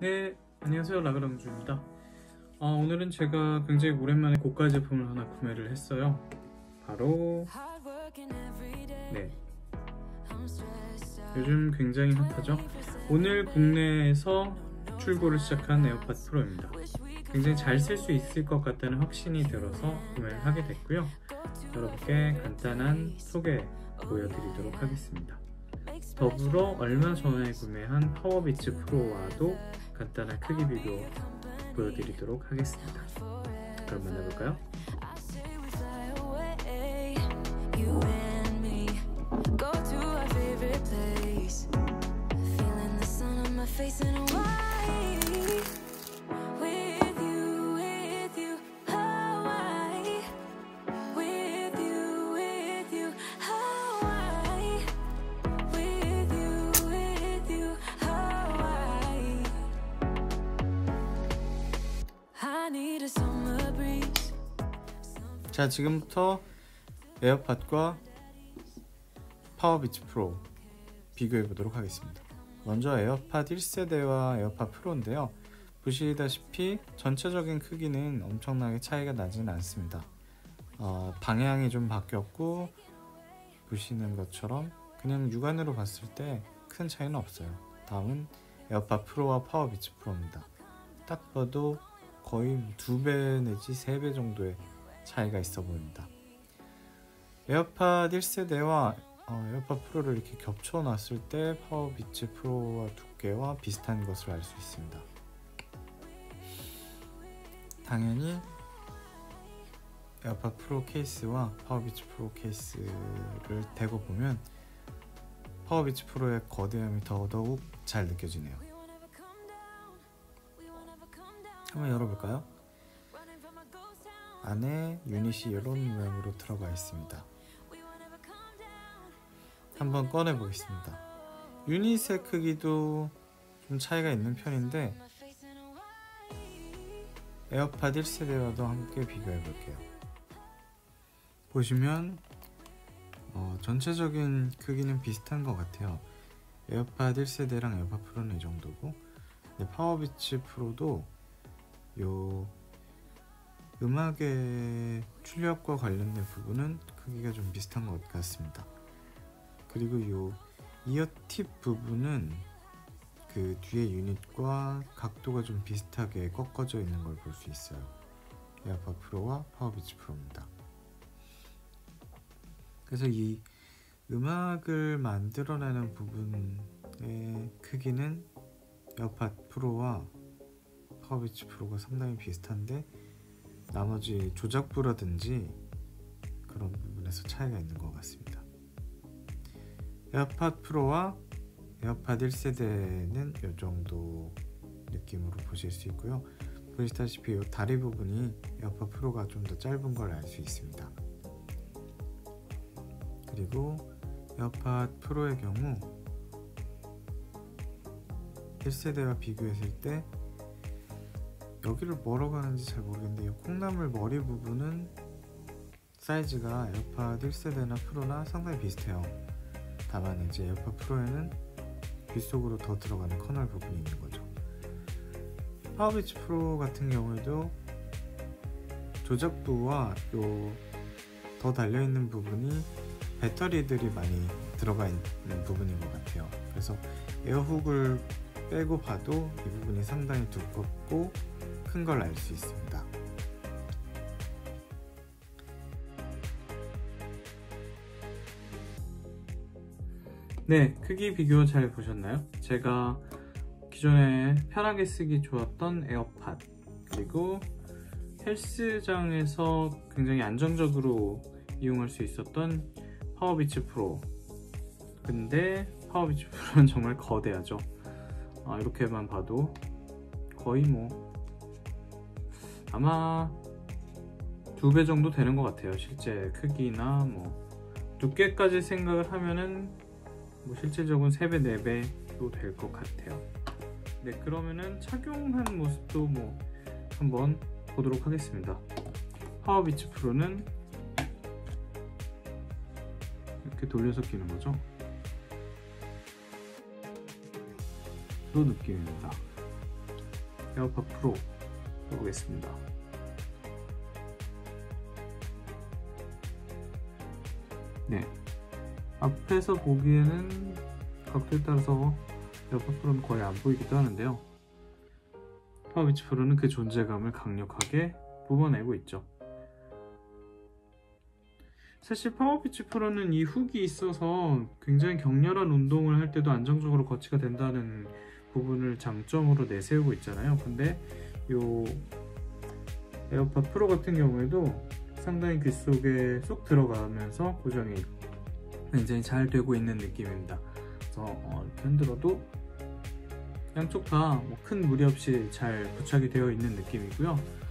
네, 안녕하세요. 라그랑주입니다. 오늘은 제가 굉장히 오랜만에 고가 제품을 하나 구매를 했어요. 바로 요즘 굉장히 핫하죠? 오늘 국내에서 출고를 시작한 에어팟 프로입니다. 굉장히 잘 쓸 수 있을 것 같다는 확신이 들어서 구매를 하게 됐고요. 여러분께 간단한 소개 보여드리도록 하겠습니다. 더불어 얼마 전에 구매한 파워비츠 프로와도 간단한 크기 비교 보여드리도록 하겠습니다. 그럼 만나볼까요? 자, 지금부터 에어팟과 파워비츠 프로 비교해 보도록 하겠습니다. 먼저 에어팟 1세대와 에어팟 프로인데요. 보시다시피 전체적인 크기는 엄청나게 차이가 나지는 않습니다. 방향이 좀 바뀌었고, 보시는 것처럼 그냥 육안으로 봤을 때 큰 차이는 없어요. 다음은 에어팟 프로와 파워비츠 프로입니다. 딱 봐도 거의 2배 내지 3배 정도의 차이가 있어 보입니다. 에어팟 1세대와 에어팟 프로를 이렇게 겹쳐 놨을 때 파워비츠 프로와 두께와 비슷한 것을 알 수 있습니다. 당연히 에어팟 프로 케이스와 파워비츠 프로 케이스를 대고 보면 파워비츠 프로의 거대함이 더더욱 잘 느껴지네요. 한번 열어볼까요? 안에 유닛이 이런 모양으로 들어가 있습니다. 한번 꺼내 보겠습니다. 유닛의 크기도 좀 차이가 있는 편인데 에어팟 1세대와도 함께 비교해 볼게요. 보시면 전체적인 크기는 비슷한 것 같아요. 에어팟 1세대랑 에어팟 프로는 이 정도고, 파워비츠 프로도 요 음악의 출력과 관련된 부분은 크기가 좀 비슷한 것 같습니다. 그리고 요 이어 팁 부분은 그 뒤에 유닛과 각도가 좀 비슷하게 꺾어져 있는 걸 볼 수 있어요. 에어팟 프로와 파워비츠 프로입니다. 그래서 이 음악을 만들어내는 부분의 크기는 에어팟 프로와 파워비츠 프로가 상당히 비슷한데, 나머지 조작부라든지 그런 부분에서 차이가 있는 것 같습니다. 에어팟 프로와 에어팟 1세대는 이 정도 느낌으로 보실 수 있고요. 보시다시피 이 다리 부분이 에어팟 프로가 좀 더 짧은 걸 알 수 있습니다. 그리고 에어팟 프로의 경우 1세대와 비교했을 때 여기를 뭐라고 하는지 잘 모르겠는데, 이 콩나물 머리 부분은 사이즈가 에어팟 1세대나 프로나 상당히 비슷해요. 다만 이제 에어팟 프로에는 귓속으로 더 들어가는 커널 부분이 있는 거죠. 파워비츠 프로 같은 경우에도 조작부와 요 더 달려있는 부분이 배터리들이 많이 들어가 있는 부분인 것 같아요. 그래서 에어훅을 빼고 봐도 이 부분이 상당히 두껍고 큰 걸 알 수 있습니다. 네, 크기 비교 잘 보셨나요? 제가 기존에 편하게 쓰기 좋았던 에어팟, 그리고 헬스장에서 굉장히 안정적으로 이용할 수 있었던 파워비츠 프로. 근데 파워비츠 프로는 정말 거대하죠. 이렇게만 봐도 거의 아마 2배 정도 되는 것 같아요. 실제 크기나 두께까지 생각을 하면은 실질적으로는 3배, 4배도 될 것 같아요. 네, 그러면은 착용한 모습도 한번 보도록 하겠습니다. 파워비츠 프로는 이렇게 돌려서 끼는 거죠. 이 느낌입니다. 에어팟 프로 해보겠습니다. 네, 앞에서 보기에는 각도에 따라서 에어팟 프로는 거의 안 보이기도 하는데요. 파워비치 프로는 그 존재감을 강력하게 뿜어내고 있죠. 사실 파워비치 프로는 이 훅이 있어서 굉장히 격렬한 운동을 할 때도 안정적으로 거치가 된다는 부분을 장점으로 내세우고 있잖아요. 근데 요 에어팟 프로 같은 경우에도 상당히 귀 속에 쏙 들어가면서 고정이 굉장히 잘 되고 있는 느낌입니다. 그래서 이렇게 흔들어도 양쪽 다 큰 무리 없이 잘 부착이 되어 있는 느낌이고요.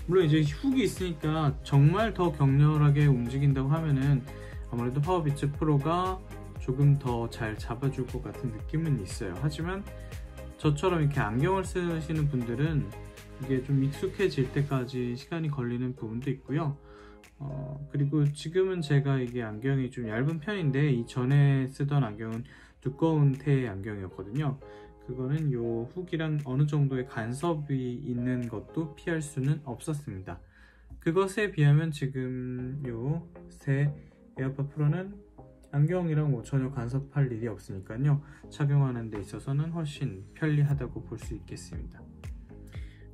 물론 이제 훅이 있으니까 정말 더 격렬하게 움직인다고 하면은 아무래도 파워비치 프로가 조금 더 잘 잡아줄 것 같은 느낌은 있어요. 하지만 저처럼 이렇게 안경을 쓰시는 분들은 이게 좀 익숙해질 때까지 시간이 걸리는 부분도 있고요. 그리고 지금은 제가 이게 안경이 좀 얇은 편인데 이전에 쓰던 안경은 두꺼운 태의 안경이었거든요. 그거는 요 훅이랑 어느 정도의 간섭이 있는 것도 피할 수는 없었습니다. 그것에 비하면 지금 요 새 에어팟 프로는 안경이랑 뭐 전혀 간섭할 일이 없으니까요. 착용하는 데 있어서는 훨씬 편리하다고 볼 수 있겠습니다.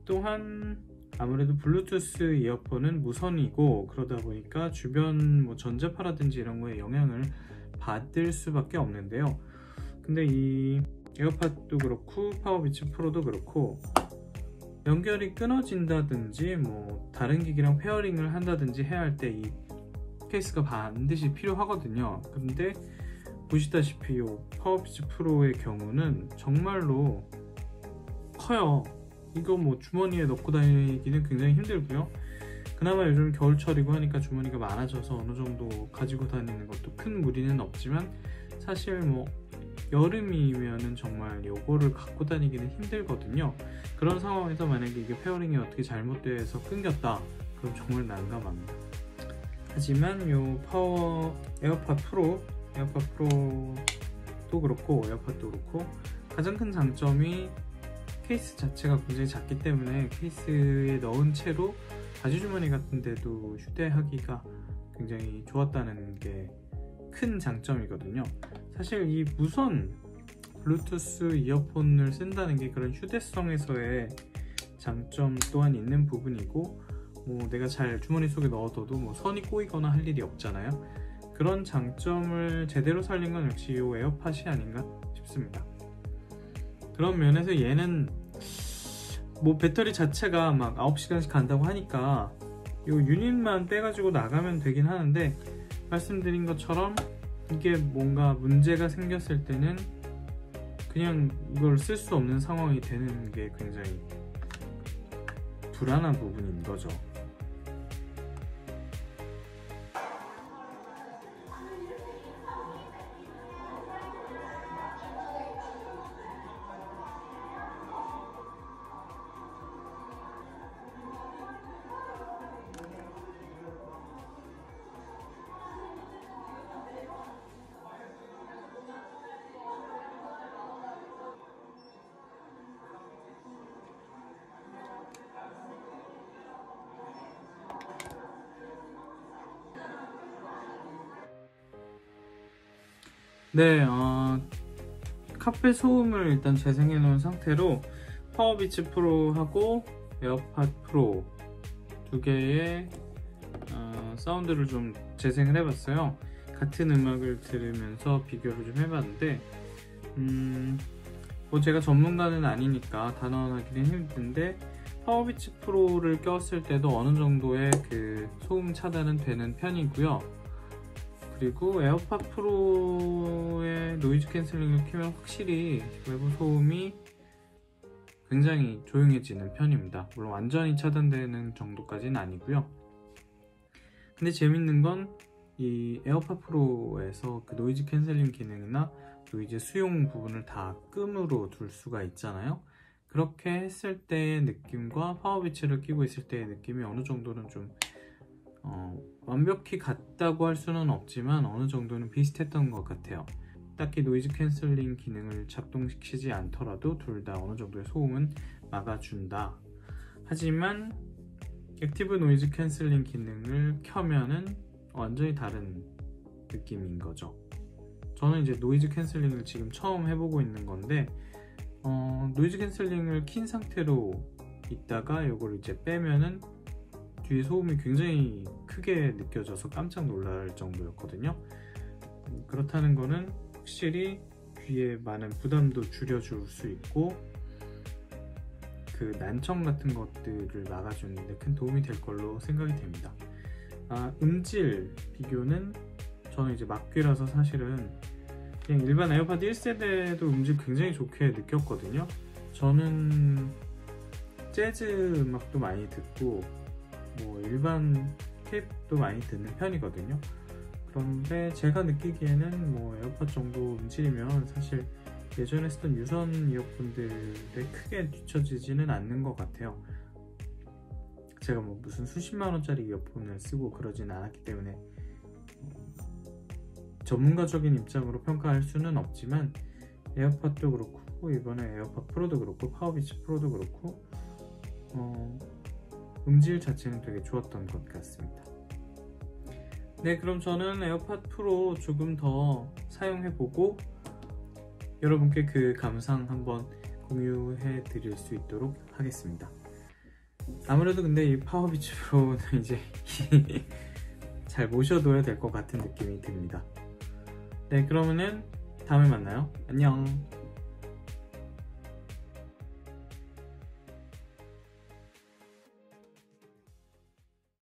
또한 아무래도 블루투스 이어폰은 무선이고 그러다 보니까 주변 뭐 전자파라든지 이런 거에 영향을 받을 수밖에 없는데요. 근데 이 에어팟도 그렇고 파워비치 프로도 그렇고 연결이 끊어진다든지 뭐 다른 기기랑 페어링을 한다든지 해야 할 때 이 케이스가 반드시 필요하거든요. 근데 보시다시피 이 파워비치 프로의 경우는 정말로 커요. 이거 뭐 주머니에 넣고 다니기는 굉장히 힘들고요. 그나마 요즘 겨울철이고 하니까 주머니가 많아져서 어느 정도 가지고 다니는 것도 큰 무리는 없지만 사실 뭐 여름이면은 정말 요거를 갖고 다니기는 힘들거든요. 그런 상황에서 만약에 이게 페어링이 어떻게 잘못돼서 끊겼다 그럼 정말 난감합니다. 하지만 요 에어팟 프로도 그렇고 에어팟도 그렇고 가장 큰 장점이 케이스 자체가 굉장히 작기 때문에 케이스에 넣은 채로 바지주머니 같은 데도 휴대하기가 굉장히 좋았다는 게 큰 장점이거든요. 사실 이 무선 블루투스 이어폰을 쓴다는 게 그런 휴대성에서의 장점 또한 있는 부분이고 뭐 내가 잘 주머니 속에 넣어둬도 뭐 선이 꼬이거나 할 일이 없잖아요. 그런 장점을 제대로 살린 건 역시 이 에어팟이 아닌가 싶습니다. 그런 면에서 얘는 뭐 배터리 자체가 막 9시간씩 간다고 하니까 요 유닛만 빼가지고 나가면 되긴 하는데 말씀드린 것처럼 이게 뭔가 문제가 생겼을 때는 그냥 이걸 쓸 수 없는 상황이 되는 게 굉장히 불안한 부분인 거죠. 네, 카페 소음을 일단 재생해 놓은 상태로 파워비치 프로하고 에어팟 프로 두 개의 사운드를 좀 재생을 해봤어요. 같은 음악을 들으면서 비교를 좀 해봤는데 뭐 제가 전문가는 아니니까 단언하기는 힘든데 파워비치 프로를 꼈을 때도 어느 정도의 그 소음 차단은 되는 편이고요. 그리고 에어팟 프로의 노이즈 캔슬링을 켜면 확실히 외부 소음이 굉장히 조용해지는 편입니다. 물론 완전히 차단되는 정도까지는 아니고요. 근데 재밌는 건 이 에어팟 프로에서 그 노이즈 캔슬링 기능이나 노이즈 수용 부분을 다 끔으로 둘 수가 있잖아요. 그렇게 했을 때의 느낌과 파워비치를 끼고 있을 때의 느낌이 어느 정도는 좀 완벽히 같다고 할 수는 없지만 어느 정도는 비슷했던 것 같아요. 딱히 노이즈 캔슬링 기능을 작동시키지 않더라도 둘 다 어느 정도의 소음은 막아준다. 하지만 액티브 노이즈 캔슬링 기능을 켜면은 완전히 다른 느낌인 거죠. 저는 이제 노이즈 캔슬링을 지금 처음 해보고 있는 건데 노이즈 캔슬링을 킨 상태로 있다가 이걸 이제 빼면은 뒤에 소음이 굉장히 크게 느껴져서 깜짝 놀랄 정도였거든요. 그렇다는 거는 확실히 귀에 많은 부담도 줄여줄 수 있고 그 난청 같은 것들을 막아주는 데 큰 도움이 될 걸로 생각이 됩니다. 음질 비교는 저는 이제 막귀라서 사실은 그냥 일반 에어팟 1세대도 음질 굉장히 좋게 느꼈거든요. 저는 재즈 음악도 많이 듣고 뭐 일반 케이팝도 많이 듣는 편이거든요. 그런데 제가 느끼기에는 뭐 에어팟 정도 음질이면 사실 예전에 쓰던 유선 이어폰들에 크게 뒤처지지는 않는 것 같아요. 제가 뭐 무슨 수십만원짜리 이어폰을 쓰고 그러진 않았기 때문에 전문가적인 입장으로 평가할 수는 없지만 에어팟도 그렇고 이번에 에어팟 프로도 그렇고 파워비치 프로도 그렇고 음질 자체는 되게 좋았던 것 같습니다. 네, 그럼 저는 에어팟 프로 조금 더 사용해보고 여러분께 그 감상 한번 공유해 드릴 수 있도록 하겠습니다. 아무래도 근데 이 파워비치 프로는 이제 잘 모셔둬야 될 것 같은 느낌이 듭니다. 네, 그러면은 다음에 만나요. 안녕.